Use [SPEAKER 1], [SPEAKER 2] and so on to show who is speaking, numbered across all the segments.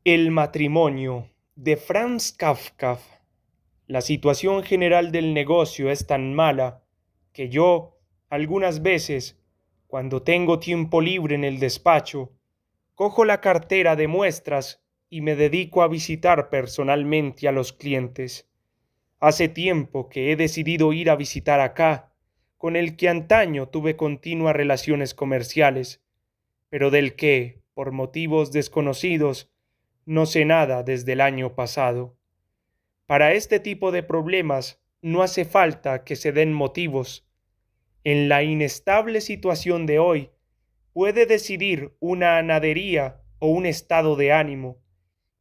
[SPEAKER 1] El matrimonio de Franz Kafka. La situación general del negocio es tan mala que yo, algunas veces, cuando tengo tiempo libre en el despacho, cojo la cartera de muestras y me dedico a visitar personalmente a los clientes. Hace tiempo que he decidido ir a visitar acá, con el que antaño tuve continuas relaciones comerciales, pero del que, por motivos desconocidos, no sé nada desde el año pasado. Para este tipo de problemas no hace falta que se den motivos. En la inestable situación de hoy puede decidir una nadería o un estado de ánimo,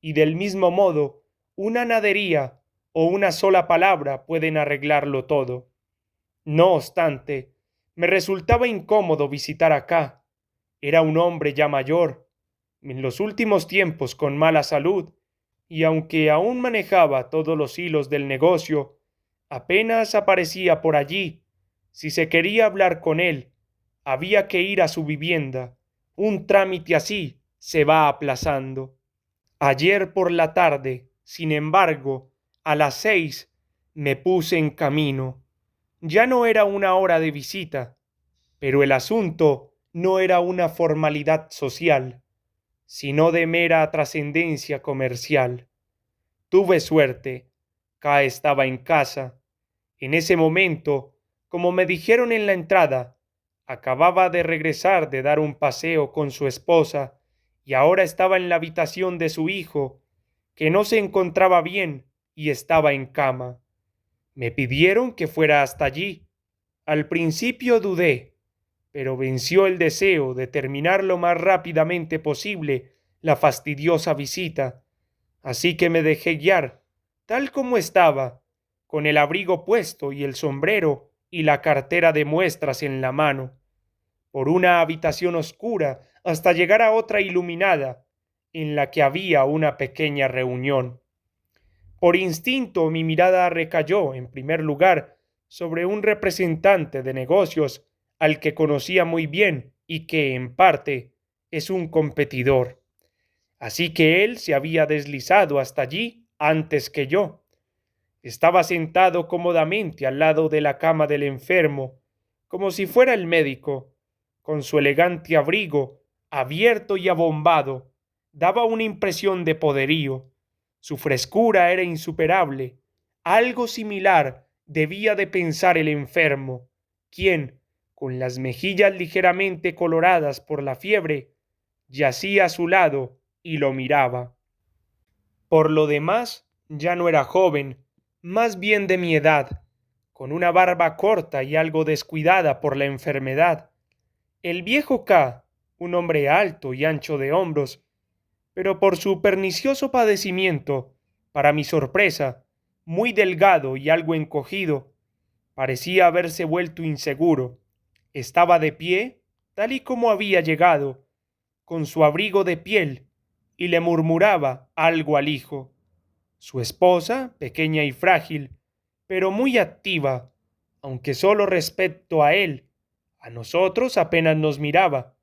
[SPEAKER 1] y del mismo modo, una nadería o una sola palabra pueden arreglarlo todo. No obstante, me resultaba incómodo visitar acá. Era un hombre ya mayor, en los últimos tiempos con mala salud, y aunque aún manejaba todos los hilos del negocio, apenas aparecía por allí. Si se quería hablar con él, había que ir a su vivienda. Un trámite así se va aplazando. Ayer por la tarde, sin embargo, a las 6 me puse en camino. Ya no era una hora de visita, pero el asunto no era una formalidad social, sino de mera trascendencia comercial. Tuve suerte. K estaba en casa. En ese momento, como me dijeron en la entrada, acababa de regresar de dar un paseo con su esposa y ahora estaba en la habitación de su hijo, que no se encontraba bien y estaba en cama. Me pidieron que fuera hasta allí. Al principio dudé, pero venció el deseo de terminar lo más rápidamente posible la fastidiosa visita, así que me dejé guiar, tal como estaba, con el abrigo puesto y el sombrero y la cartera de muestras en la mano, por una habitación oscura hasta llegar a otra iluminada, en la que había una pequeña reunión. Por instinto mi mirada recayó, en primer lugar, sobre un representante de negocios al que conocía muy bien y que, en parte, es un competidor. Así que él se había deslizado hasta allí antes que yo. Estaba sentado cómodamente al lado de la cama del enfermo, como si fuera el médico, con su elegante abrigo abierto y abombado. Daba una impresión de poderío. Su frescura era insuperable. Algo similar debía de pensar el enfermo, quien, con las mejillas ligeramente coloradas por la fiebre, yacía a su lado y lo miraba. Por lo demás, ya no era joven, más bien de mi edad, con una barba corta y algo descuidada por la enfermedad. El viejo K, un hombre alto y ancho de hombros, pero por su pernicioso padecimiento, para mi sorpresa, muy delgado y algo encogido, parecía haberse vuelto inseguro. Estaba de pie, tal y como había llegado, con su abrigo de piel, y le murmuraba algo al hijo. Su esposa, pequeña y frágil, pero muy activa, aunque solo respecto a él, a nosotros apenas nos miraba.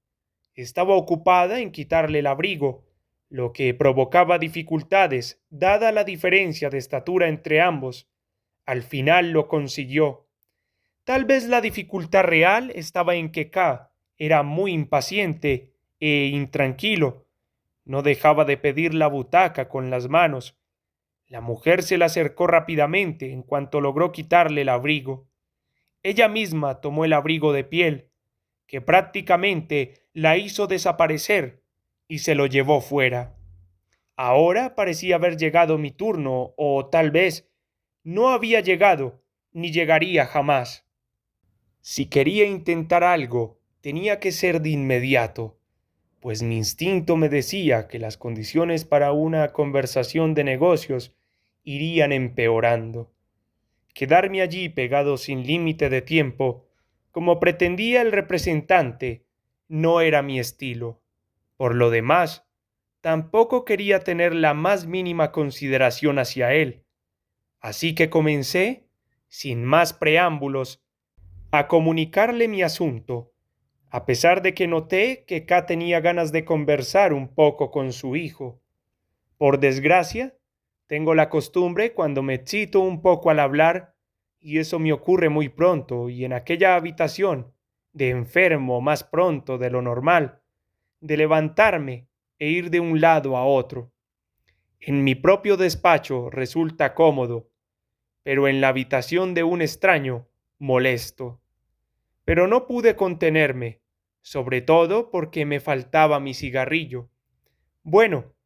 [SPEAKER 1] Estaba ocupada en quitarle el abrigo, lo que provocaba dificultades, dada la diferencia de estatura entre ambos. Al final lo consiguió. Tal vez la dificultad real estaba en que K era muy impaciente e intranquilo. No dejaba de pedir la butaca con las manos. La mujer se le acercó rápidamente en cuanto logró quitarle el abrigo. Ella misma tomó el abrigo de piel, que prácticamente la hizo desaparecer, y se lo llevó fuera. Ahora parecía haber llegado mi turno, o tal vez no había llegado, ni llegaría jamás. Si quería intentar algo, tenía que ser de inmediato, pues mi instinto me decía que las condiciones para una conversación de negocios irían empeorando. Quedarme allí pegado sin límite de tiempo, como pretendía el representante, no era mi estilo. Por lo demás, tampoco quería tener la más mínima consideración hacia él. Así que comencé, sin más preámbulos, a comunicarle mi asunto, a pesar de que noté que K tenía ganas de conversar un poco con su hijo. Por desgracia, tengo la costumbre cuando me excito un poco al hablar, y eso me ocurre muy pronto y en aquella habitación, de enfermo más pronto de lo normal, de levantarme e ir de un lado a otro. En mi propio despacho resulta cómodo, pero en la habitación de un extraño molesto. Pero no pude contenerme, sobre todo porque me faltaba mi cigarrillo. Bueno,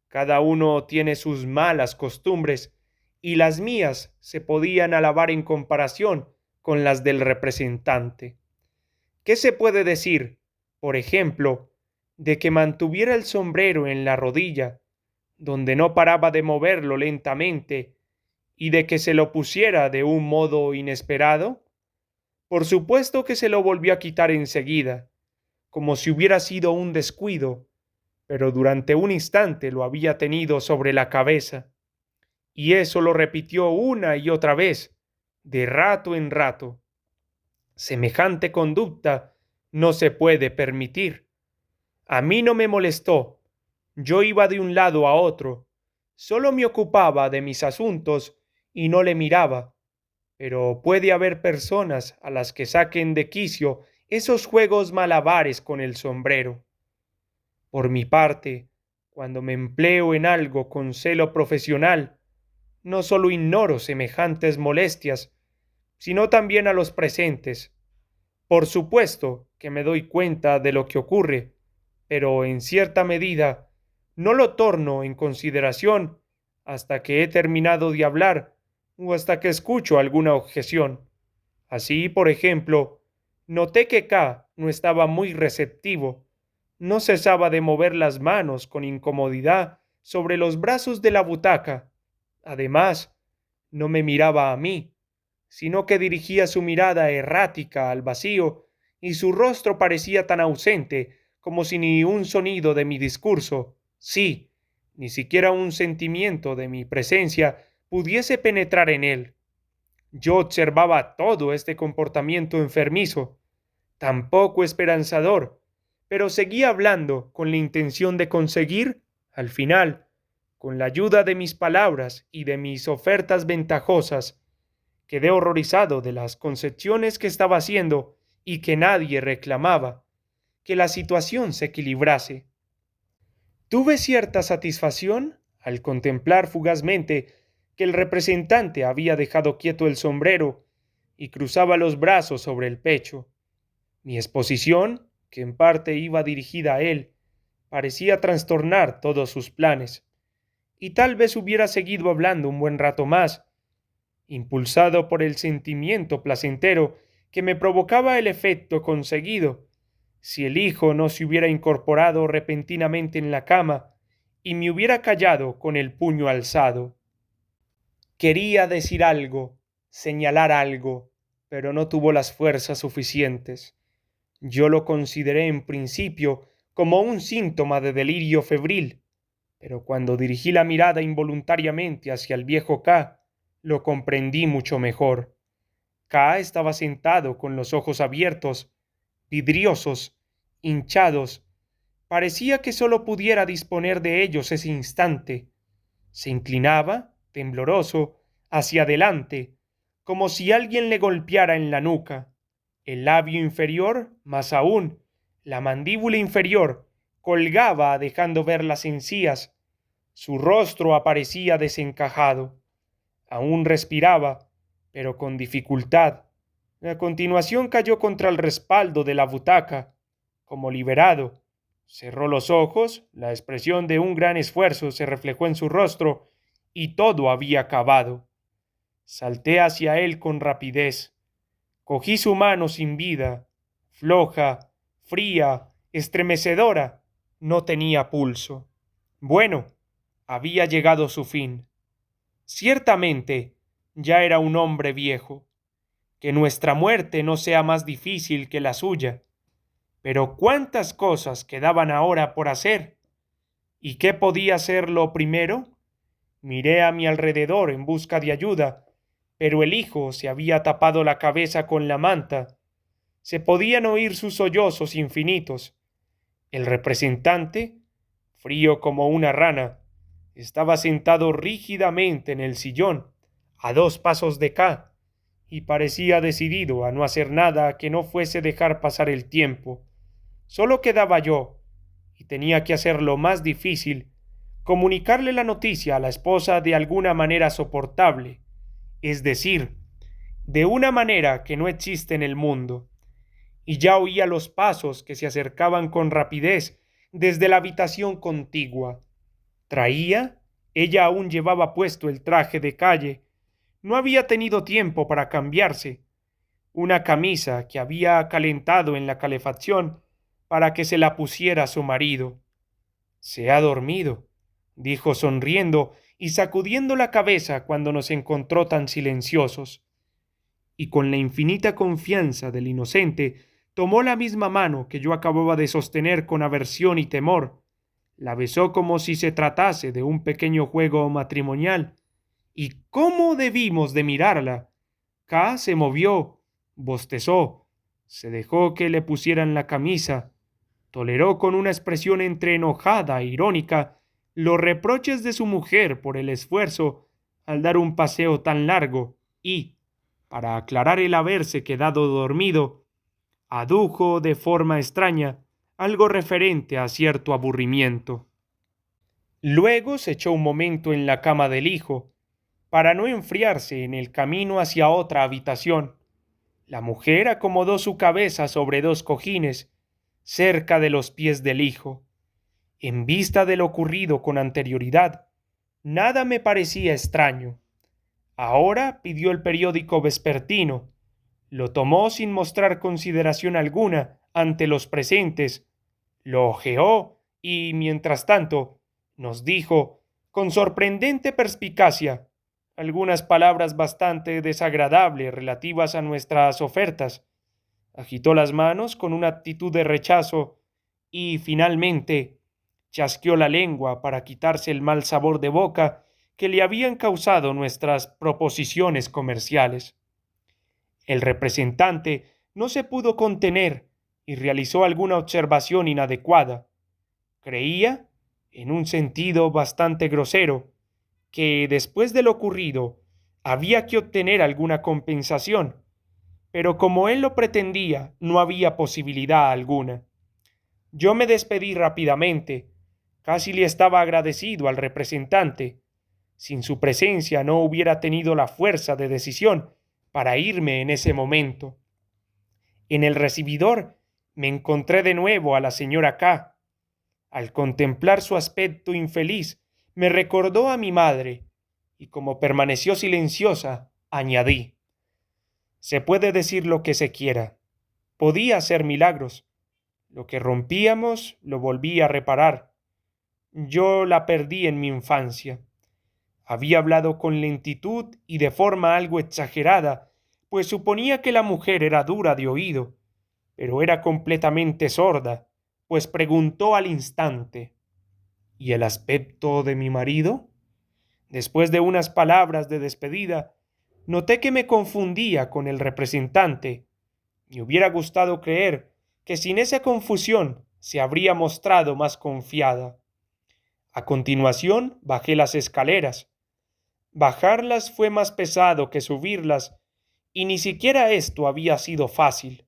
[SPEAKER 1] cada uno tiene sus malas costumbres y las mías se podían alabar en comparación con las del representante. ¿Qué se puede decir, por ejemplo, de que mantuviera el sombrero en la rodilla, donde no paraba de moverlo lentamente, y de que se lo pusiera de un modo inesperado? Por supuesto que se lo volvió a quitar enseguida, como si hubiera sido un descuido, pero durante un instante lo había tenido sobre la cabeza, y eso lo repitió una y otra vez, de rato en rato. Semejante conducta no se puede permitir. A mí no me molestó. Yo iba de un lado a otro. Solo me ocupaba de mis asuntos y no le miraba. Pero puede haber personas a las que saquen de quicio esos juegos malabares con el sombrero. Por mi parte, cuando me empleo en algo con celo profesional, no solo ignoro semejantes molestias, sino también a los presentes. Por supuesto que me doy cuenta de lo que ocurre, pero en cierta medida no lo torno en consideración hasta que he terminado de hablar o hasta que escucho alguna objeción. Así, por ejemplo, noté que K no estaba muy receptivo. No cesaba de mover las manos con incomodidad sobre los brazos de la butaca. Además, no me miraba a mí, sino que dirigía su mirada errática al vacío, y su rostro parecía tan ausente como si ni un sonido de mi discurso, sí, ni siquiera un sentimiento de mi presencia pudiese penetrar en él. Yo observaba todo este comportamiento enfermizo, tan poco esperanzador, pero seguía hablando con la intención de conseguir, al final, con la ayuda de mis palabras y de mis ofertas ventajosas. Quedé horrorizado de las concesiones que estaba haciendo y que nadie reclamaba, que la situación se equilibrase. Tuve cierta satisfacción al contemplar fugazmente que el representante había dejado quieto el sombrero y cruzaba los brazos sobre el pecho. Mi exposición, que en parte iba dirigida a él, parecía trastornar todos sus planes, y tal vez hubiera seguido hablando un buen rato más, impulsado por el sentimiento placentero que me provocaba el efecto conseguido, si el hijo no se hubiera incorporado repentinamente en la cama y me hubiera callado con el puño alzado. Quería decir algo, señalar algo, pero no tuvo las fuerzas suficientes. Yo lo consideré en principio como un síntoma de delirio febril, pero cuando dirigí la mirada involuntariamente hacia el viejo K, lo comprendí mucho mejor. K estaba sentado con los ojos abiertos, vidriosos, hinchados. Parecía que sólo pudiera disponer de ellos ese instante. Se inclinaba, tembloroso, hacia adelante, como si alguien le golpeara en la nuca. El labio inferior, más aún, la mandíbula inferior, colgaba dejando ver las encías. Su rostro aparecía desencajado. Aún respiraba, pero con dificultad. A continuación cayó contra el respaldo de la butaca, como liberado. Cerró los ojos, la expresión de un gran esfuerzo se reflejó en su rostro, y todo había acabado. Salté hacia él con rapidez. Cogí su mano sin vida, floja, fría, estremecedora. No tenía pulso. Bueno, había llegado su fin. Ciertamente, ya era un hombre viejo. Que nuestra muerte no sea más difícil que la suya. Pero cuántas cosas quedaban ahora por hacer. ¿Y qué podía ser lo primero? Miré a mi alrededor en busca de ayuda, pero el hijo se había tapado la cabeza con la manta. Se podían oír sus sollozos infinitos. El representante, frío como una rana, Estaba sentado rígidamente en el sillón, a 2 pasos de K, y parecía decidido a no hacer nada que no fuese dejar pasar el tiempo. Solo quedaba yo, y tenía que hacer lo más difícil, comunicarle la noticia a la esposa de alguna manera soportable, es decir, de una manera que no existe en el mundo. Y ya oía los pasos que se acercaban con rapidez desde la habitación contigua. Traía, ella aún llevaba puesto el traje de calle, no había tenido tiempo para cambiarse, una camisa que había calentado en la calefacción para que se la pusiera su marido. Se ha dormido, dijo sonriendo y sacudiendo la cabeza cuando nos encontró tan silenciosos. Y con la infinita confianza del inocente, tomó la misma mano que yo acababa de sostener con aversión y temor, la besó como si se tratase de un pequeño juego matrimonial. ¿Y cómo debimos de mirarla? K se movió, bostezó, se dejó que le pusieran la camisa, toleró con una expresión entre enojada e irónica los reproches de su mujer por el esfuerzo al dar un paseo tan largo y, para aclarar el haberse quedado dormido, adujo de forma extraña algo referente a cierto aburrimiento. Luego se echó un momento en la cama del hijo, para no enfriarse en el camino hacia otra habitación. La mujer acomodó su cabeza sobre 2 cojines, cerca de los pies del hijo. En vista de lo ocurrido con anterioridad, nada me parecía extraño. Ahora pidió el periódico vespertino, lo tomó sin mostrar consideración alguna ante los presentes, lo hojeó y, mientras tanto, nos dijo, con sorprendente perspicacia, algunas palabras bastante desagradables relativas a nuestras ofertas. Agitó las manos con una actitud de rechazo y, finalmente, chasqueó la lengua para quitarse el mal sabor de boca que le habían causado nuestras proposiciones comerciales. El representante no se pudo contener y realizó alguna observación inadecuada. Creía, en un sentido bastante grosero, que después de lo ocurrido había que obtener alguna compensación, pero como él lo pretendía, no había posibilidad alguna. Yo me despedí rápidamente, casi le estaba agradecido al representante. Sin su presencia no hubiera tenido la fuerza de decisión para irme en ese momento. En el recibidor me encontré de nuevo a la señora K. Al contemplar su aspecto infeliz, me recordó a mi madre, y como permaneció silenciosa, añadí: se puede decir lo que se quiera. Podía hacer milagros. Lo que rompíamos lo volví a reparar. Yo la perdí en mi infancia. Había hablado con lentitud y de forma algo exagerada, pues suponía que la mujer era dura de oído, pero era completamente sorda, pues preguntó al instante: ¿y el aspecto de mi marido? Después de unas palabras de despedida, noté que me confundía con el representante. Me hubiera gustado creer que sin esa confusión se habría mostrado más confiada. A continuación bajé las escaleras. Bajarlas fue más pesado que subirlas, y ni siquiera esto había sido fácil.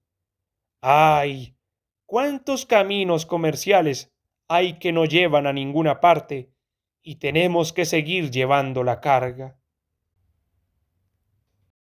[SPEAKER 1] ¡Ay! ¿Cuántos caminos comerciales hay que no llevan a ninguna parte y tenemos que seguir llevando la carga?